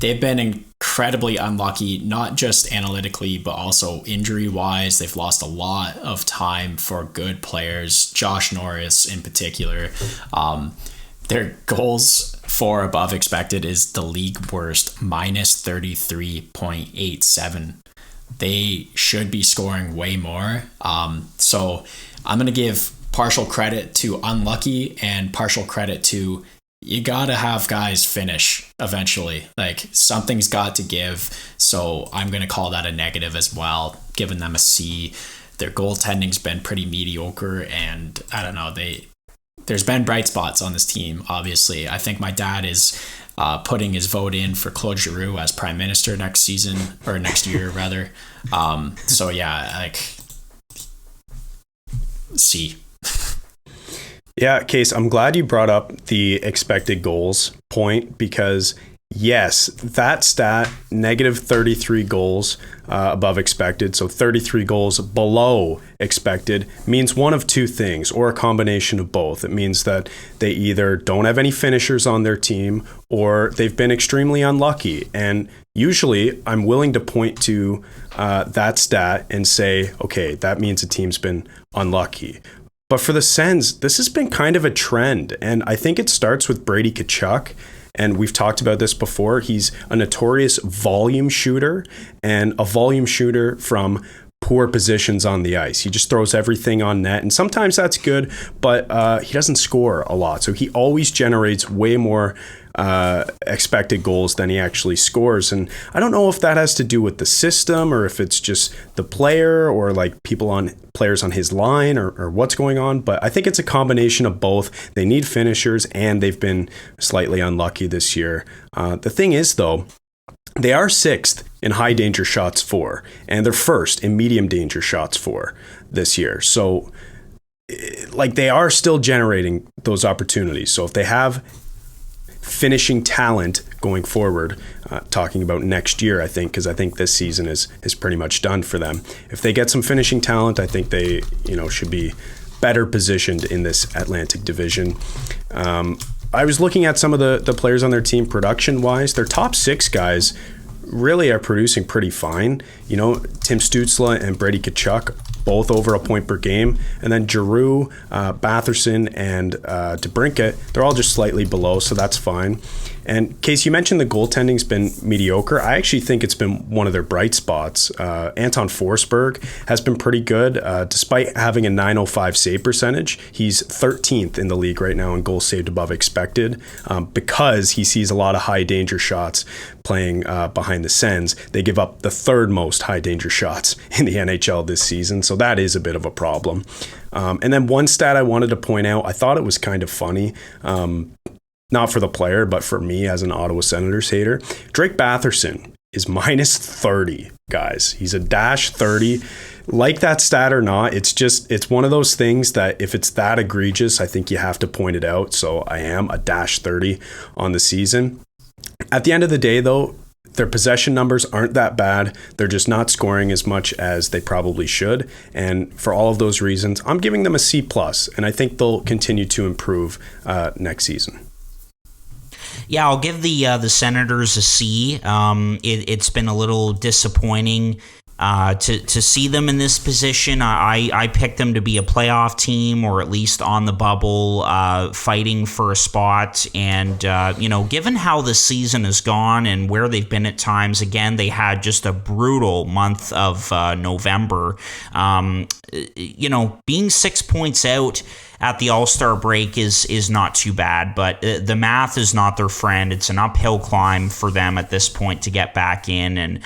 S6: They've been incredibly unlucky, not just analytically, but also injury-wise. They've lost a lot of time for good players, Josh Norris in particular. Their goals for above expected is the league worst, minus 33.87. They should be scoring way more. So I'm going to give partial credit to unlucky and partial credit to you got to have guys finish eventually. Like, something's got to give. So I'm going to call that a negative as well, giving them a C. Their goaltending's been pretty mediocre, and I don't know, there's been bright spots on this team, obviously. I think my dad is putting his vote in for Claude Giroux as prime minister next season, or next year, rather. So, yeah, like, C.
S1: Yeah, Case, I'm glad you brought up the expected goals point, because yes, that stat, negative 33 goals above expected, so 33 goals below expected, means one of two things, or a combination of both. It means that they either don't have any finishers on their team, or they've been extremely unlucky. And usually I'm willing to point to that stat and say, okay, that means a team's been unlucky. But for the Sens, this has been kind of a trend, and I think it starts with Brady Tkachuk. And we've talked about this before. He's a notorious volume shooter, and a volume shooter from poor positions on the ice. He just throws everything on net, and sometimes that's good, but he doesn't score a lot. So he always generates way more expected goals than he actually scores. And I don't know if that has to do with the system, or if it's just the player, or like players on his line, or what's going on. But I think it's a combination of both. They need finishers, and they've been slightly unlucky this year. The thing is, though, they are 6th in high danger shots for, and they're 1st in medium danger shots for this year. So, like, they are still generating those opportunities. So if they have finishing talent going forward, talking about next year, I think, because I think this season is pretty much done for them. If they get some finishing talent, I think they, should be better positioned in this Atlantic Division. I was looking at some of the players on their team production-wise. Their top 6 guys really are producing pretty fine. Tim Stützle and Brady Tkachuk, both over a point per game. And then Giroux, Batherson, and DeBrincat, they're all just slightly below, so that's fine. And Case, you mentioned the goaltending's been mediocre. I actually think it's been one of their bright spots. Anton Forsberg has been pretty good. Despite having a .905 save percentage, he's 13th in the league right now in goals saved above expected, because he sees a lot of high danger shots playing behind the Sens. They give up the 3rd most high danger shots in the NHL this season, so that is a bit of a problem. And then one stat I wanted to point out, I thought it was kind of funny. Not for the player, but for me as an Ottawa Senators hater. Drake Batherson is -30, guys. He's a -30. Like that stat or not, it's one of those things that if it's that egregious, I think you have to point it out. So I am a -30 on the season. At the end of the day, though, their possession numbers aren't that bad. They're just not scoring as much as they probably should. And for all of those reasons, I'm giving them a C+, and I think they'll continue to improve next season.
S5: Yeah, I'll give the Senators a C. It's been a little disappointing to see them in this position. I picked them to be a playoff team, or at least on the bubble, fighting for a spot. And, given how the season has gone and where they've been at times, again, they had just a brutal month of November. Being 6 points out at the All-Star break is not too bad, but the math is not their friend. It's an uphill climb for them at this point to get back in. And,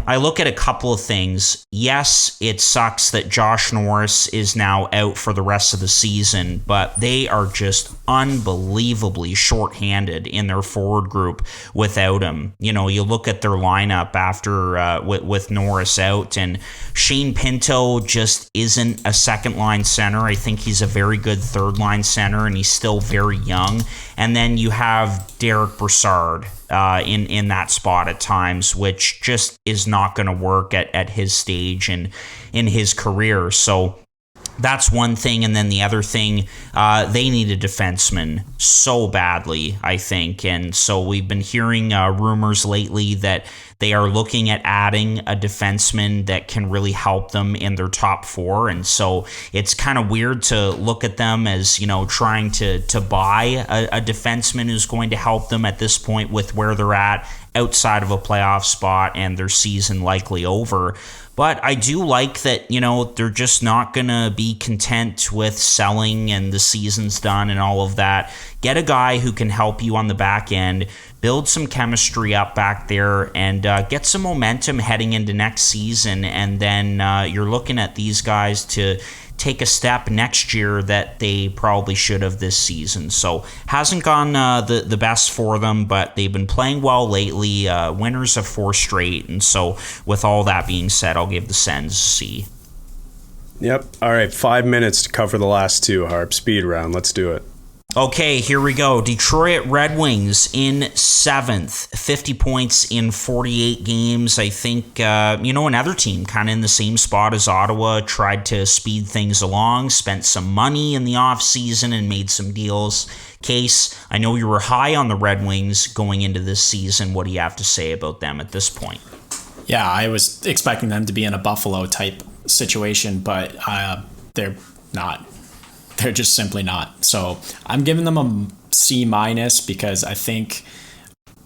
S5: I look at a couple of things. Yes, it sucks that Josh Norris is now out for the rest of the season, but they are just unbelievably shorthanded in their forward group without him. You look at their lineup after with Norris out, and Shane Pinto just isn't a second-line center. I think he's a very good third-line center, and he's still very young. And then you have Derek Brassard in that spot at times, which just is not going to work at his stage and in his career. So that's one thing. And then the other thing, they need a defenseman so badly, I think. And so we've been hearing rumors lately that they are looking at adding a defenseman that can really help them in their top 4. And so it's kind of weird to look at them as, trying to buy a defenseman who's going to help them at this point with where they're at outside of a playoff spot and their season likely over. But I do like that, they're just not going to be content with selling and the season's done and all of that. Get a guy who can help you on the back end, build some chemistry up back there, and get some momentum heading into next season. And then you're looking at these guys to take a step next year that they probably should have this season. So hasn't gone the best for them, but they've been playing well lately, winners of 4 straight. And so with all that being said, I'll give the Sens a C.
S1: Yep. All right, 5 minutes to cover the last 2, Harp. Speed round. Let's do it.
S5: Okay, here we go. Detroit Red Wings in 7th, 50 points in 48 games. I think, another team kind of in the same spot as Ottawa, tried to speed things along, spent some money in the offseason and made some deals. Case, I know you were high on the Red Wings going into this season. What do you have to say about them at this point?
S6: Yeah, I was expecting them to be in a Buffalo type situation, but they're not. They're just simply not. So I'm giving them a C- because I think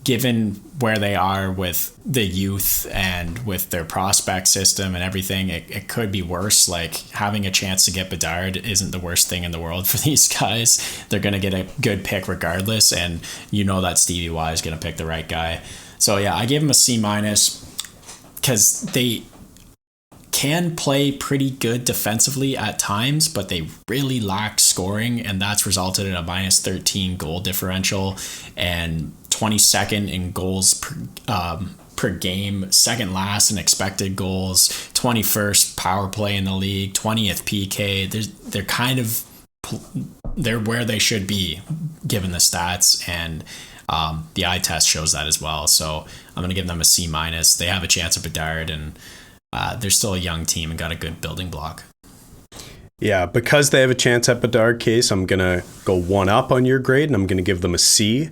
S6: given where they are with the youth and with their prospect system and everything, it could be worse. Like having a chance to get Bedard isn't the worst thing in the world for these guys. They're going to get a good pick regardless. And that Stevie Y is going to pick the right guy. So yeah, I gave them a C- because they can play pretty good defensively at times, but they really lack scoring, and that's resulted in a -13 goal differential and 22nd in goals per game, second last in expected goals, 21st power play in the league, 20th PK. They're kind of they're where they should be given the stats, and the eye test shows that as well. So I'm going to give them a C-. They have a chance at Bedard, and they're still a young team and got a good building block.
S1: Yeah, because they have a chance at Bedard, Case, I'm going to go 1 up on your grade, and I'm going to give them a C.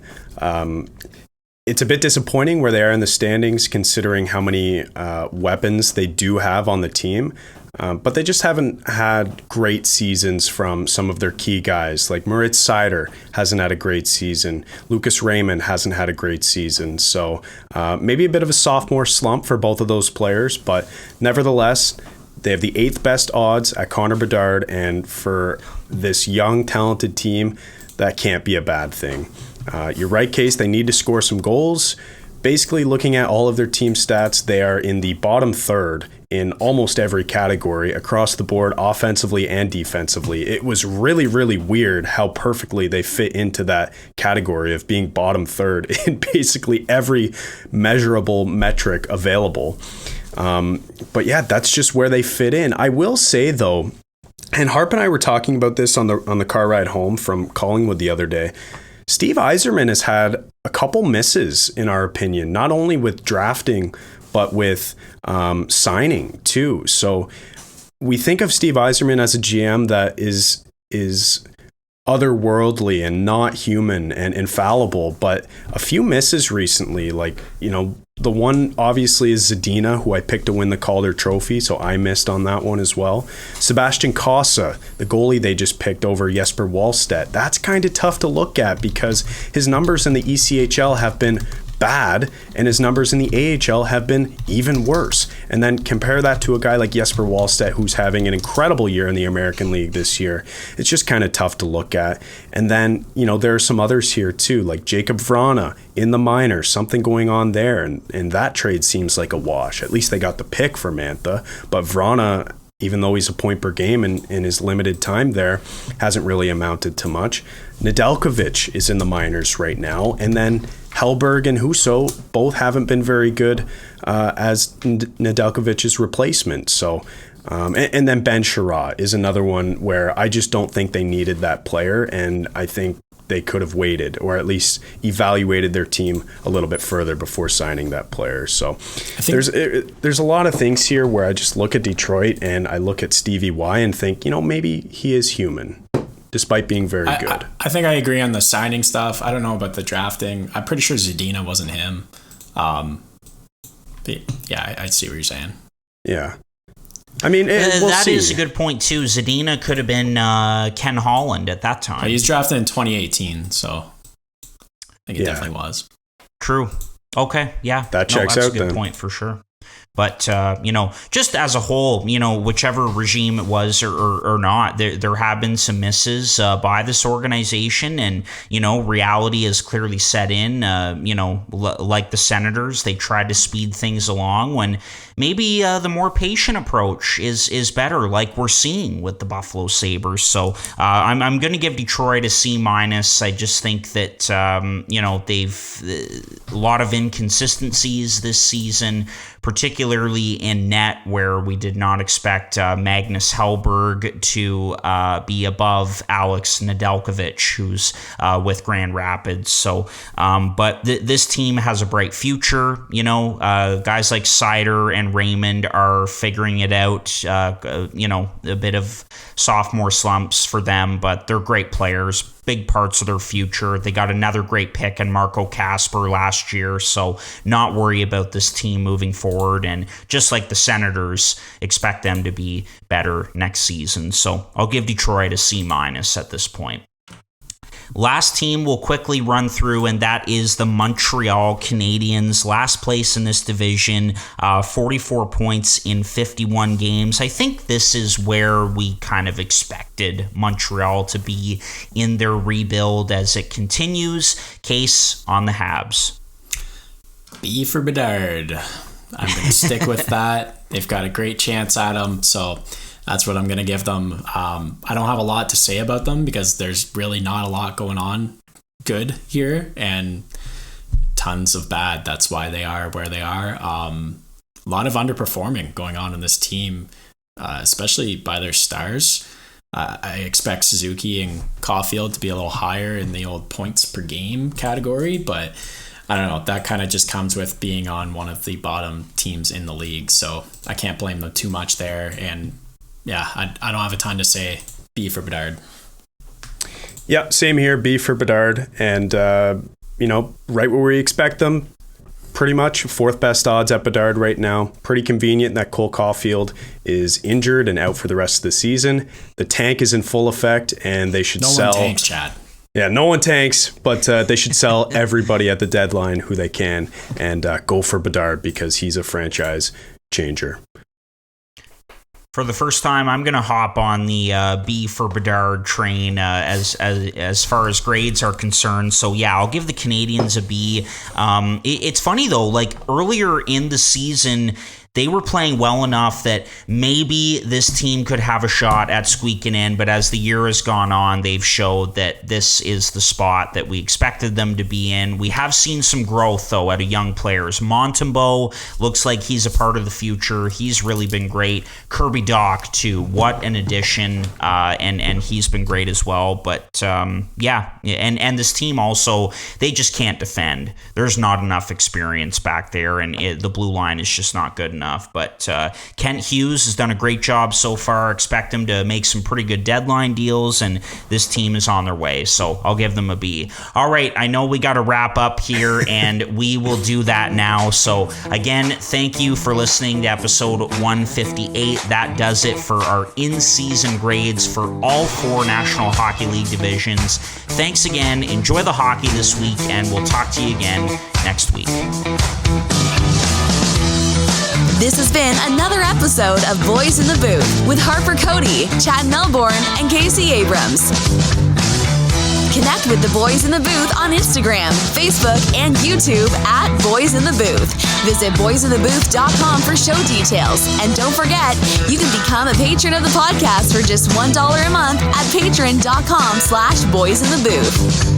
S1: It's a bit disappointing where they are in the standings, considering how many weapons they do have on the team. But they just haven't had great seasons from some of their key guys. Like Moritz Seider hasn't had a great season. Lucas Raymond hasn't had a great season. So maybe a bit of a sophomore slump for both of those players. But nevertheless, they have the 8th best odds at Connor Bedard. And for this young, talented team, that can't be a bad thing. You're right, Case. They need to score some goals. Basically, looking at all of their team stats, they are in the bottom third in almost every category across the board, offensively and defensively. It was really, really weird how perfectly they fit into that category of being bottom third in basically every measurable metric available. But yeah, that's just where they fit in. I will say, though, and Harp and I were talking about this on the car ride home from Collingwood the other day, Steve Yzerman has had a couple misses, in our opinion, not only with drafting, but with signing too. So we think of Steve Yzerman as a GM that is otherworldly and not human and infallible, but a few misses recently, like, the one obviously is Zadina, who I picked to win the Calder Trophy, so I missed on that one as well. Sebastian Cossa, the goalie they just picked over Jesper Wallstedt, that's kind of tough to look at because his numbers in the ECHL have been bad and his numbers in the AHL have been even worse. And then compare that to a guy like Jesper Wallstedt, who's having an incredible year in the American League this year. It's just kind of tough to look at. And then, there are some others here too, like Jacob Vrana in the minors, something going on there. And that trade seems like a wash. At least they got the pick for Mantha, but Vrana, even though he's a point per game in his limited time there, hasn't really amounted to much. Nedeljkovic is in the minors right now. And then Hellberg and Husso both haven't been very good as Nedeljkovic's replacement. So, and then Ben Chiarot is another one where I just don't think they needed that player, and I think they could have waited or at least evaluated their team a little bit further before signing that player. So there's a lot of things here where I just look at Detroit and I look at Stevie Y and think, maybe he is human, despite being very good.
S6: I think I agree on the signing stuff. I don't know about the drafting. I'm pretty sure Zadina wasn't him. But yeah, I see what you're saying.
S1: Yeah. I mean,
S5: that is a good point, too. Zadina could have been Ken Holland at that time.
S6: He was drafted in 2018, so I think it definitely was.
S5: True. Okay, yeah.
S1: That checks out then.
S5: That's a good point for sure. But, just as a whole, whichever regime it was or not, there have been some misses by this organization. And, reality has clearly set in, like the Senators, they tried to speed things along when maybe the more patient approach is better, like we're seeing with the Buffalo Sabres. So I'm going to give Detroit a C-. I just think that, they've a lot of inconsistencies this season, particularly in net, where we did not expect Magnus Hellberg to be above Alex Nedeljkovic, who's with Grand Rapids. So, but this team has a bright future. Guys like Seider and Raymond are figuring it out. A bit of sophomore slumps for them, but they're great players. Big parts of their future. They got another great pick in Marco Kasper last year, so not worry about this team moving forward. And just like the Senators, expect them to be better next season. So I'll give Detroit a C- at this point. Last team we'll quickly run through, and that is the Montreal Canadiens. Last place in this division, 44 points in 51 games. I think this is where we kind of expected Montreal to be in their rebuild as it continues. Case on the Habs.
S6: B for Bedard. I'm going to stick with that. They've got a great chance at him, so that's what I'm going to give them. I don't have a lot to say about them because there's really not a lot going on good here and tons of bad. That's why they are where they are. A lot of underperforming going on in this team, especially by their stars. I expect Suzuki and Caulfield to be a little higher in the old points per game category, but I don't know. That kind of just comes with being on one of the bottom teams in the league, so I can't blame them too much there. And yeah, I don't have a ton to say. B for Bedard.
S1: Yeah, same here. B for Bedard, and right where we expect them. Pretty much fourth best odds at Bedard right now. Pretty convenient that Cole Caulfield is injured and out for the rest of the season. The tank is in full effect, and they should sell.
S6: No one tanks, Chad.
S1: Yeah, no one tanks, but they should sell everybody at the deadline who they can and go for Bedard because he's a franchise changer.
S5: For the first time, I'm going to hop on the B for Bedard train as far as grades are concerned. So, yeah, I'll give the Canadians a B. It's funny, though, like earlier in the season, they were playing well enough that maybe this team could have a shot at squeaking in, but as the year has gone on, they've showed that this is the spot that we expected them to be in. We have seen some growth, though, out of young players. Montembeault looks like he's a part of the future. He's really been great. Kirby Dach, too. What an addition, and he's been great as well. But, yeah, and this team also, they just can't defend. There's not enough experience back there, and the blue line is just not good enough. But Kent Hughes has done a great job so far. Expect him to make some pretty good deadline deals, and this team is on their way. So I'll give them a B. All right, I know we got to wrap up here, and we will do that now. So again, thank you for listening to episode 158. That does it for our in-season grades for all 4 National Hockey League divisions. Thanks again. Enjoy the hockey this week, and we'll talk to you again next week.
S2: This has been another episode of Boys in the Booth with Harper Cody, Chad Melbourne, and Casey Abrams. Connect with the Boys in the Booth on Instagram, Facebook, and YouTube at Boys in the Booth. Visit boysinthebooth.com for show details. And don't forget, you can become a patron of the podcast for just $1 a month at patreon.com/boysinthebooth.